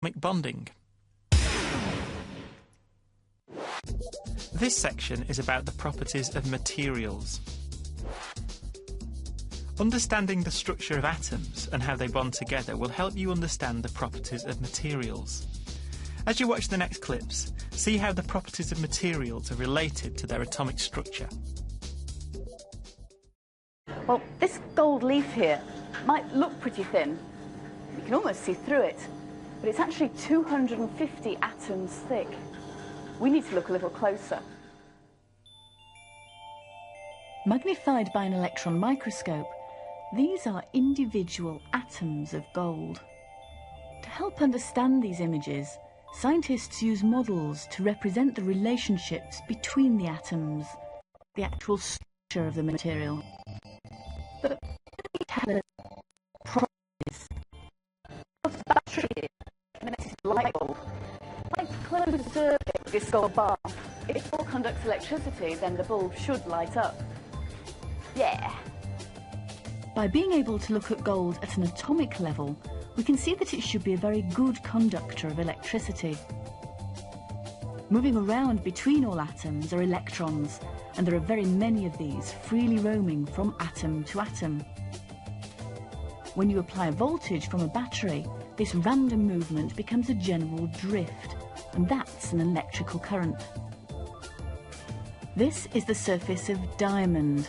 atomic bonding. This section is about the properties of materials. Understanding the structure of atoms and how they bond together will help you understand the properties of materials. As you watch the next clips, see how the properties of materials are related to their atomic structure. Well, this gold leaf here might look pretty thin. You can almost see through it, but it's actually 250 atoms thick. We need to look a little closer. Magnified by an electron microscope, these are individual atoms of gold. To help understand these images, scientists use models to represent the relationships between the atoms, the actual structure of the material. But the properties. What's the battery connected to the light bulb? Like to close the circuit of this gold bar. If it all conducts electricity, then the bulb should light up. Yeah. By being able to look at gold at an atomic level, we can see that it should be a very good conductor of electricity. Moving around between all atoms are electrons, and there are very many of these freely roaming from atom to atom. When you apply a voltage from a battery, this random movement becomes a general drift, and that's an electrical current. This is the surface of diamond.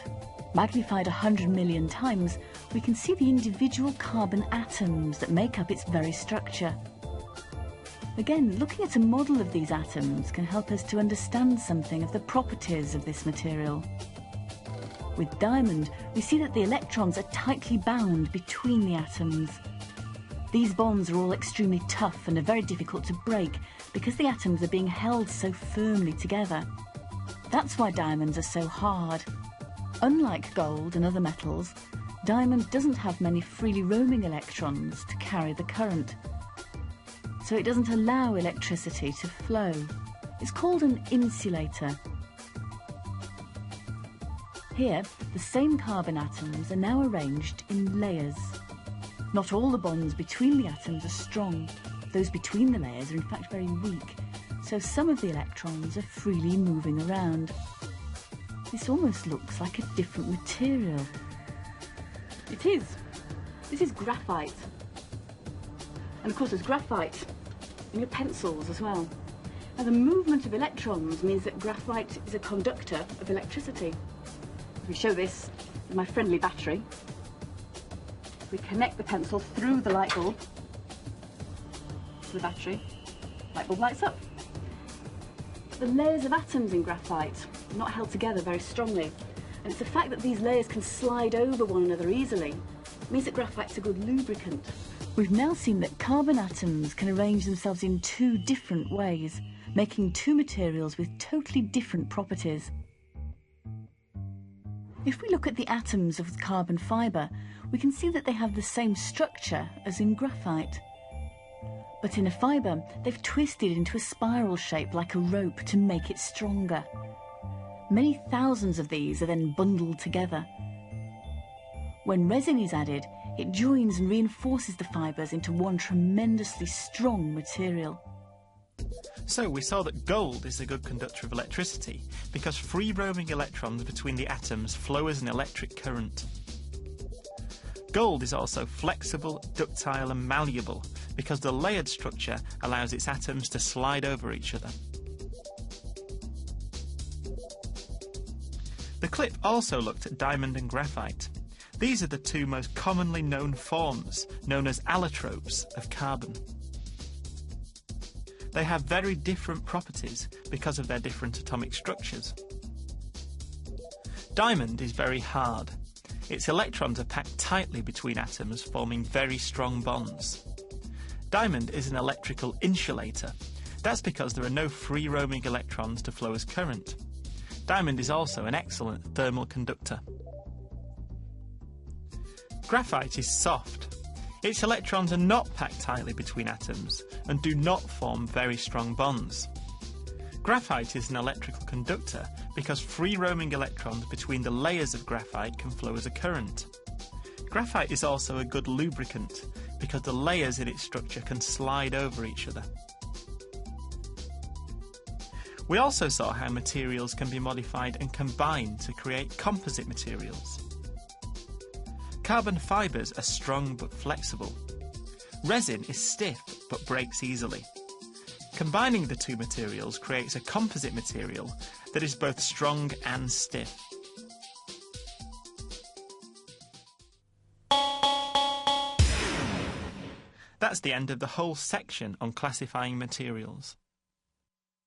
Magnified 100 million times, we can see the individual carbon atoms that make up its very structure. Again, looking at a model of these atoms can help us to understand something of the properties of this material. With diamond, we see that the electrons are tightly bound between the atoms. These bonds are all extremely tough and are very difficult to break because the atoms are being held so firmly together. That's why diamonds are so hard. Unlike gold and other metals, diamond doesn't have many freely roaming electrons to carry the current. So it doesn't allow electricity to flow. It's called an insulator. Here, the same carbon atoms are now arranged in layers. Not all the bonds between the atoms are strong. Those between the layers are in fact very weak, so some of the electrons are freely moving around. This almost looks like a different material. It is. This is graphite. And of course there's graphite in your pencils as well. Now the movement of electrons means that graphite is a conductor of electricity. We show this with my friendly battery. We connect the pencil through the light bulb to the battery. Light bulb lights up. The layers of atoms in graphite are not held together very strongly, and it's the fact that these layers can slide over one another easily means that graphite's a good lubricant. We've now seen that carbon atoms can arrange themselves in two different ways, making two materials with totally different properties. If we look at the atoms of carbon fibre, we can see that they have the same structure as in graphite. But in a fibre, they've twisted into a spiral shape like a rope to make it stronger. Many thousands of these are then bundled together. When resin is added, it joins and reinforces the fibres into one tremendously strong material. So we saw that gold is a good conductor of electricity because free-roaming electrons between the atoms flow as an electric current. Gold is also flexible, ductile and malleable because the layered structure allows its atoms to slide over each other. The clip also looked at diamond and graphite. These are the two most commonly known forms, known as allotropes, of carbon. They have very different properties because of their different atomic structures. Diamond is very hard. Its electrons are packed tightly between atoms, forming very strong bonds. Diamond is an electrical insulator. That's because there are no free-roaming electrons to flow as current. Diamond is also an excellent thermal conductor. Graphite is soft. Its electrons are not packed tightly between atoms and do not form very strong bonds. Graphite is an electrical conductor because free-roaming electrons between the layers of graphite can flow as a current. Graphite is also a good lubricant because the layers in its structure can slide over each other. We also saw how materials can be modified and combined to create composite materials. Carbon fibres are strong but flexible. Resin is stiff but breaks easily. Combining the two materials creates a composite material that is both strong and stiff. That's the end of the whole section on classifying materials.